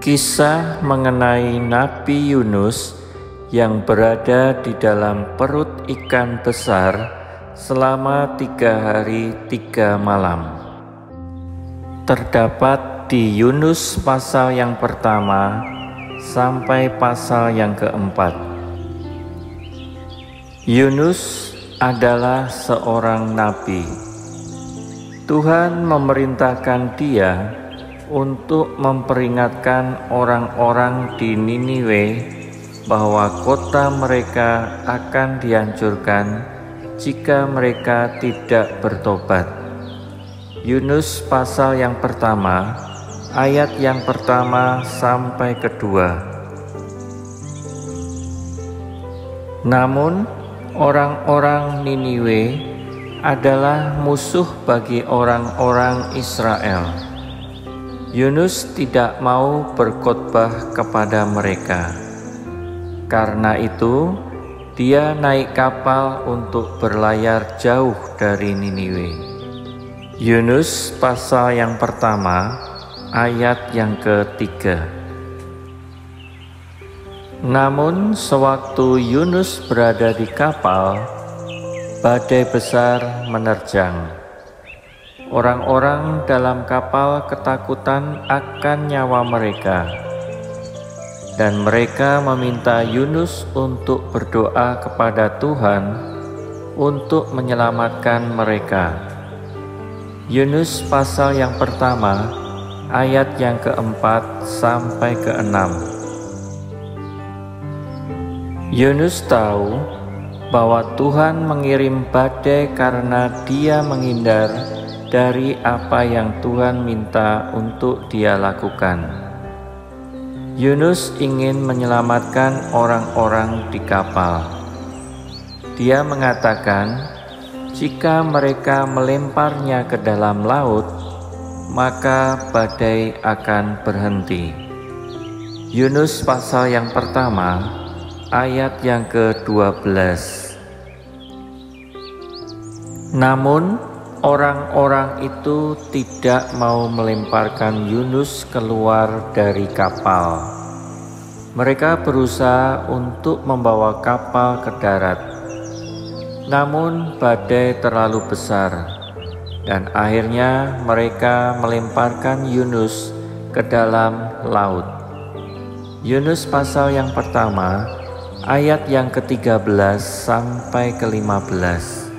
Kisah mengenai Nabi Yunus yang berada di dalam perut ikan besar selama 3 hari 3 malam. Terdapat di Yunus pasal yang pertama sampai pasal yang keempat. Yunus adalah seorang nabi. Tuhan memerintahkan dia untuk memperingatkan orang-orang di Niniwe bahwa kota mereka akan dihancurkan jika mereka tidak bertobat. Yunus pasal yang pertama, ayat yang pertama sampai kedua. Namun, orang-orang Niniwe adalah musuh bagi orang-orang Israel. Yunus tidak mau berkhotbah kepada mereka. Karena itu, dia naik kapal untuk berlayar jauh dari Niniwe. Yunus pasal yang pertama, ayat yang ketiga. Namun sewaktu Yunus berada di kapal, badai besar menerjang. Orang-orang dalam kapal ketakutan akan nyawa mereka, dan mereka meminta Yunus untuk berdoa kepada Tuhan untuk menyelamatkan mereka. Yunus pasal yang pertama, ayat yang keempat sampai keenam. Yunus tahu bahwa Tuhan mengirim badai karena dia menghindar dari apa yang Tuhan minta untuk dia lakukan. Yunus ingin menyelamatkan orang-orang di kapal. Dia mengatakan, jika mereka melemparnya ke dalam laut, maka badai akan berhenti. Yunus pasal yang pertama, ayat yang ke-12. Namun, orang-orang itu tidak mau melemparkan Yunus keluar dari kapal. Mereka berusaha untuk membawa kapal ke darat. Namun badai terlalu besar, dan akhirnya mereka melemparkan Yunus ke dalam laut. Yunus pasal yang pertama, ayat yang ke-13 sampai ke-15.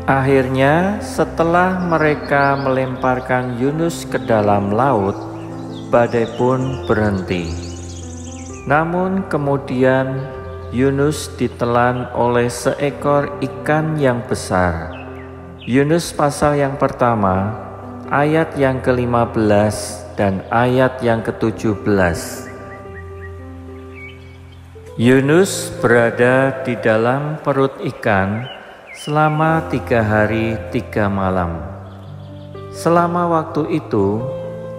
Akhirnya, setelah mereka melemparkan Yunus ke dalam laut, badai pun berhenti. Namun kemudian Yunus ditelan oleh seekor ikan yang besar. Yunus pasal yang pertama, ayat yang ke-15 dan ayat yang ke-17. Yunus berada di dalam perut ikan selama 3 hari 3 malam. Selama waktu itu,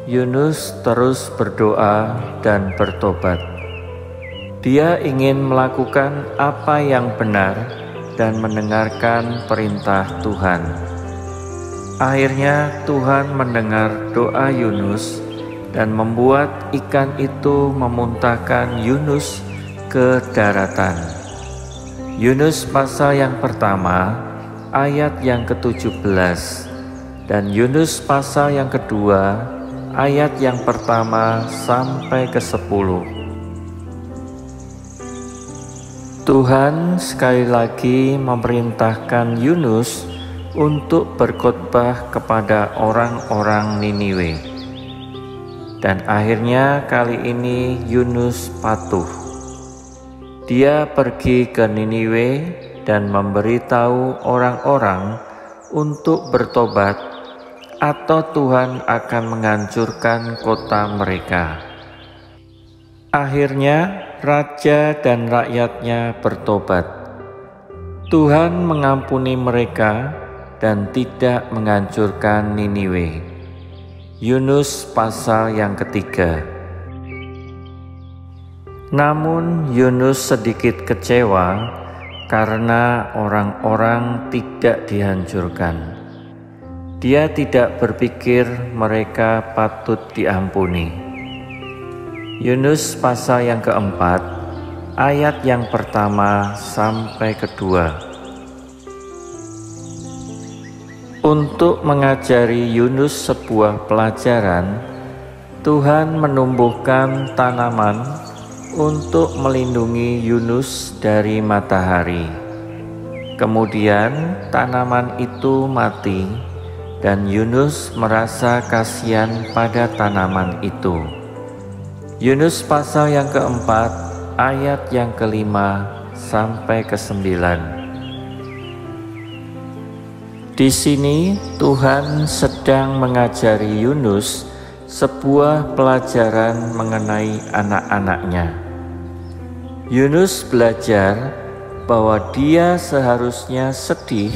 Yunus terus berdoa dan bertobat. Dia ingin melakukan apa yang benar dan mendengarkan perintah Tuhan. Akhirnya Tuhan mendengar doa Yunus dan membuat ikan itu memuntahkan Yunus ke daratan. Yunus pasal yang pertama, ayat yang ke-17, dan Yunus pasal yang kedua, ayat yang pertama sampai ke-10. Tuhan sekali lagi memerintahkan Yunus untuk berkhotbah kepada orang-orang Niniwe. Dan akhirnya kali ini Yunus patuh. Dia pergi ke Niniwe dan memberitahu orang-orang untuk bertobat, atau Tuhan akan menghancurkan kota mereka. Akhirnya raja dan rakyatnya bertobat. Tuhan mengampuni mereka dan tidak menghancurkan Niniwe. Yunus pasal yang ketiga. Namun Yunus sedikit kecewa karena orang-orang tidak dihancurkan. Dia tidak berpikir mereka patut diampuni. Yunus pasal yang keempat, ayat yang pertama sampai kedua. Untuk mengajari Yunus sebuah pelajaran, Tuhan menumbuhkan tanaman untuk melindungi Yunus dari matahari. Kemudian tanaman itu mati, dan Yunus merasa kasihan pada tanaman itu. Yunus pasal yang keempat, ayat yang kelima sampai ke-9. Di sini Tuhan sedang mengajari Yunus sebuah pelajaran mengenai anak-anaknya. Yunus belajar bahwa dia seharusnya sedih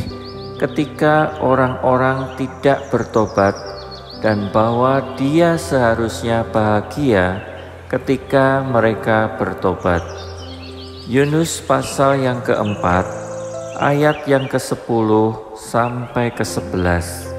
ketika orang-orang tidak bertobat, dan bahwa dia seharusnya bahagia ketika mereka bertobat. Yunus pasal yang keempat, ayat yang ke-10 sampai ke-11.